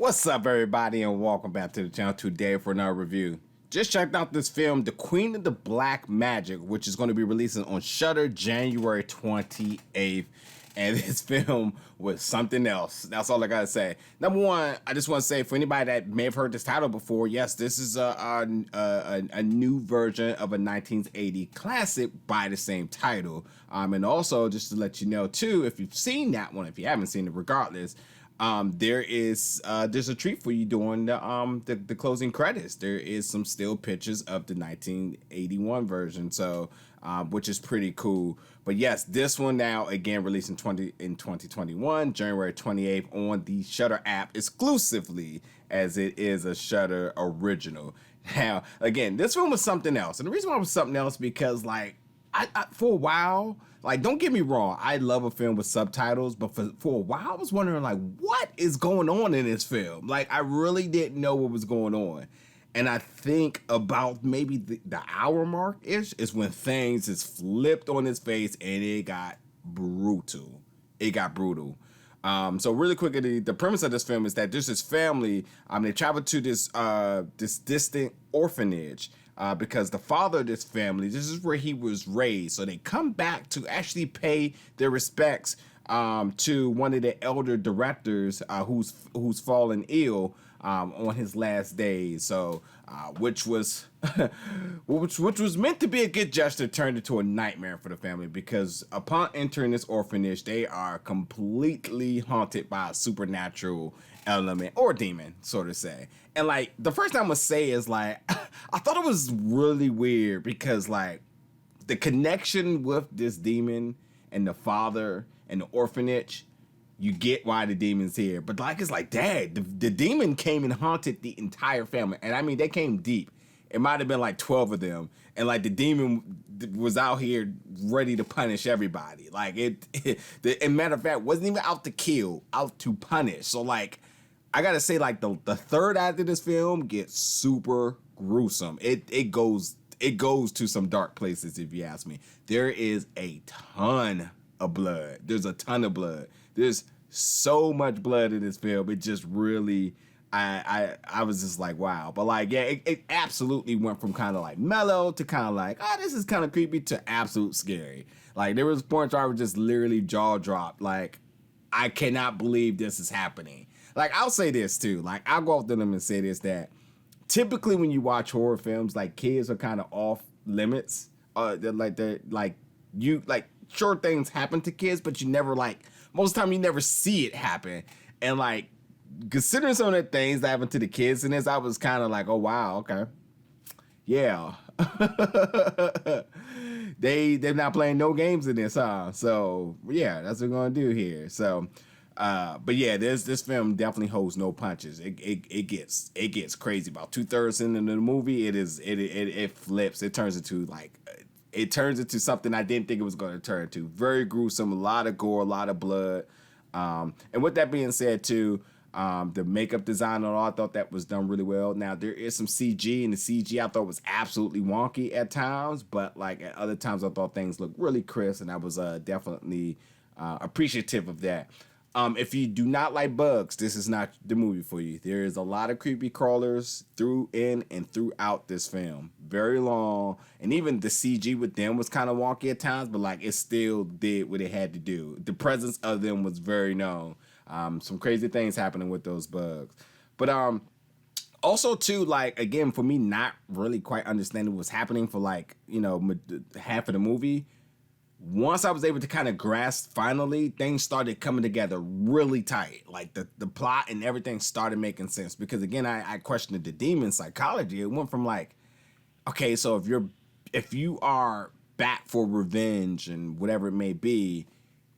What's up, everybody, and welcome back to the channel today for another review. Just checked out this film, The Queen of the Black Magic, which is going to be releasing on Shudder January 28th. And this film was something else. That's all I gotta say. Number one, I just want to say for anybody that may have heard this title before, yes, this is a new version of a 1980 classic by the same title. And also, just to let you know too, if you've seen that one, if you haven't seen it, regardless. There's a treat for you during the closing credits. There is some still pictures of the 1981 version, so which is pretty cool. But yes, this one now again released in 2021, January 28th on the Shudder app exclusively, as it is a Shudder original. Now, again, this one was something else, and the reason why it was something else because like. I for a while, like, don't get me wrong, I love a film with subtitles, but for a while I was wondering, like, what is going on in this film? Like, I really didn't know what was going on. And I think about maybe the hour mark-ish is when things is flipped on its face and it got brutal. It got brutal. So really quickly, the premise of this film is that there's this family, they travel to this distant orphanage, because the father of this family, this is where he was raised. So they come back to actually pay their respects to one of the elder directors who's fallen ill on his last days. So which was which was meant to be a good gesture turned into a nightmare for the family, because upon entering this orphanage, they are completely haunted by a supernatural element or demon, so to say. And like the first thing I'm gonna say is like I thought it was really weird because like the connection with this demon and the father and the orphanage, you get why the demon's here. But like it's like, dad, the demon came and haunted the entire family. And I mean, they came deep. It might have been like 12 of them. And like the demon was out here ready to punish everybody. Like and matter of fact, wasn't even out to kill, out to punish. So like, I gotta say, like the third act of this film gets super gruesome. It goes to some dark places, if you ask me. There is a ton of blood. There's a ton of blood. There's so much blood in this film. It just really, I was just like, wow. But like, yeah, it absolutely went from kind of like mellow to kind of like, oh, this is kind of creepy, to absolute scary. Like there was points where I was just literally jaw dropped. Like, I cannot believe this is happening. Like, I'll say this too. Like, I'll go off to them and say this, that typically when you watch horror films, like kids are kind of off limits. Sure, things happen to kids, but you never most of the time you never see it happen. And like considering some of the things that happen to the kids in this, I was kind of like, oh wow, okay, yeah. They're not playing no games in this, huh? So yeah, that's what we're gonna do here. So but yeah, this film definitely holds no punches. It gets crazy. About 2/3 into the movie, it flips. It turns into something I didn't think it was going to turn into. Very gruesome, a lot of gore, a lot of blood. And with that being said too, the makeup design and all, I thought that was done really well. Now there is some CG, and the CG I thought was absolutely wonky at times, but like at other times I thought things looked really crisp, and I was definitely appreciative of that. If you do not like bugs, this is not the movie for you. There is a lot of creepy crawlers in and throughout this film. Very long, and even the CG with them was kind of wonky at times, but like it still did what it had to do. The presence of them was very known. Some crazy things happening with those bugs. But also too, like again, for me not really quite understanding what's happening for like, half of the movie. Once I was able to kind of grasp, finally, things started coming together really tight. Like the plot and everything started making sense. Because again, I questioned the demon psychology. It went from like, okay, so if you are back for revenge and whatever it may be,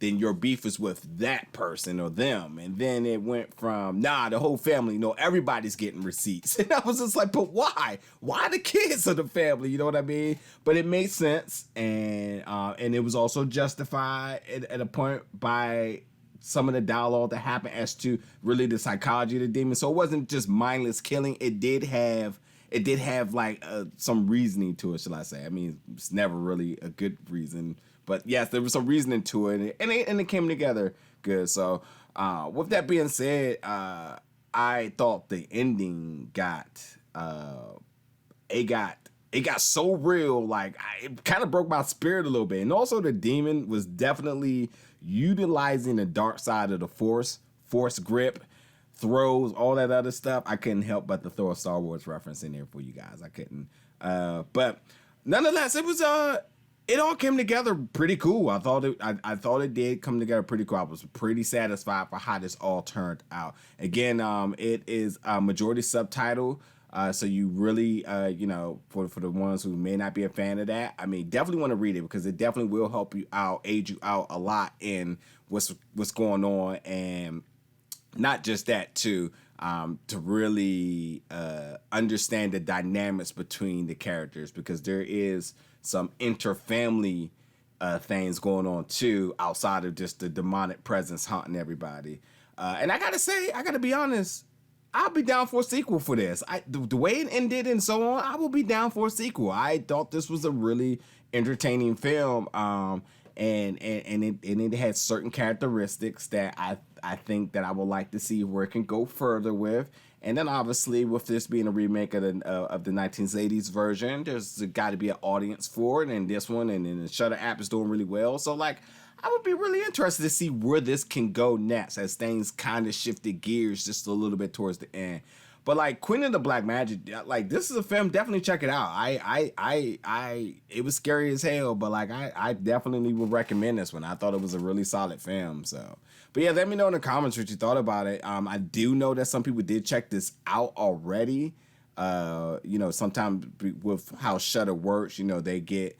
then your beef is with that person or them. And then it went from, the whole family, everybody's getting receipts. And I was just like, but why? Why the kids of the family? You know what I mean? But it made sense. And it was also justified at a point by some of the dialogue that happened as to really the psychology of the demon. So it wasn't just mindless killing. It did have like some reasoning to it, shall I say. I mean, it's never really a good reason. But yes, there was some reasoning to it, and it came together good. So with that being said, I thought the ending got it got so real, like it kind of broke my spirit a little bit. And also the demon was definitely utilizing the dark side of the force grip, throws, all that other stuff. I couldn't help but to throw a Star Wars reference in there for you guys. I couldn't. But nonetheless, it was it all came together pretty cool. I thought it did come together pretty cool. I was pretty satisfied for how this all turned out. Again, it is majority subtitle. So you really, for the ones who may not be a fan of that, I mean, definitely want to read it because it definitely will help you out, aid you out a lot in what's going on, and not just that too, to really understand the dynamics between the characters, because there is some inter-family things going on too, outside of just the demonic presence haunting everybody. And I gotta be honest, I'll be down for a sequel for this. The way it ended and so on, I will be down for a sequel. I thought this was a really entertaining film, and it had certain characteristics that I think that I would like to see where it can go further with. And then obviously with this being a remake of the 1980s version, there's got to be an audience for it, and this one and the Shudder app is doing really well. So like, I would be really interested to see where this can go next, as things kind of shifted gears just a little bit towards the end. But like Queen of the Black Magic, like this is a film, definitely check it out. It was scary as hell, but like I definitely would recommend this one. I thought it was a really solid film. So, but yeah, let me know in the comments what you thought about it. I do know that some people did check this out already. Sometimes with how Shudder works, they get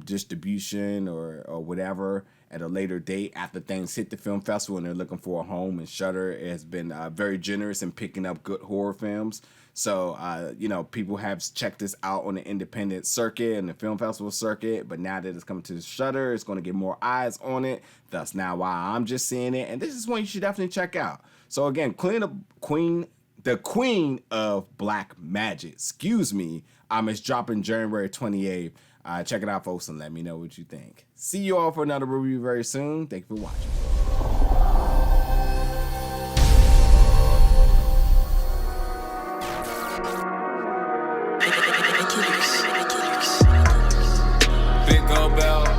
distribution or whatever at a later date after things hit the film festival and they're looking for a home, and Shudder has been very generous in picking up good horror films. So people have checked this out on the independent circuit and the film festival circuit, but now that it's coming to Shudder, it's going to get more eyes on it. That's now why I'm just seeing it, and this is one you should definitely check out. So again, The Queen of Black Magic, it's dropping January 28th. Check it out, folks, and let me know what you think. See you all for another review very soon. Thank you for watching. Big old bell.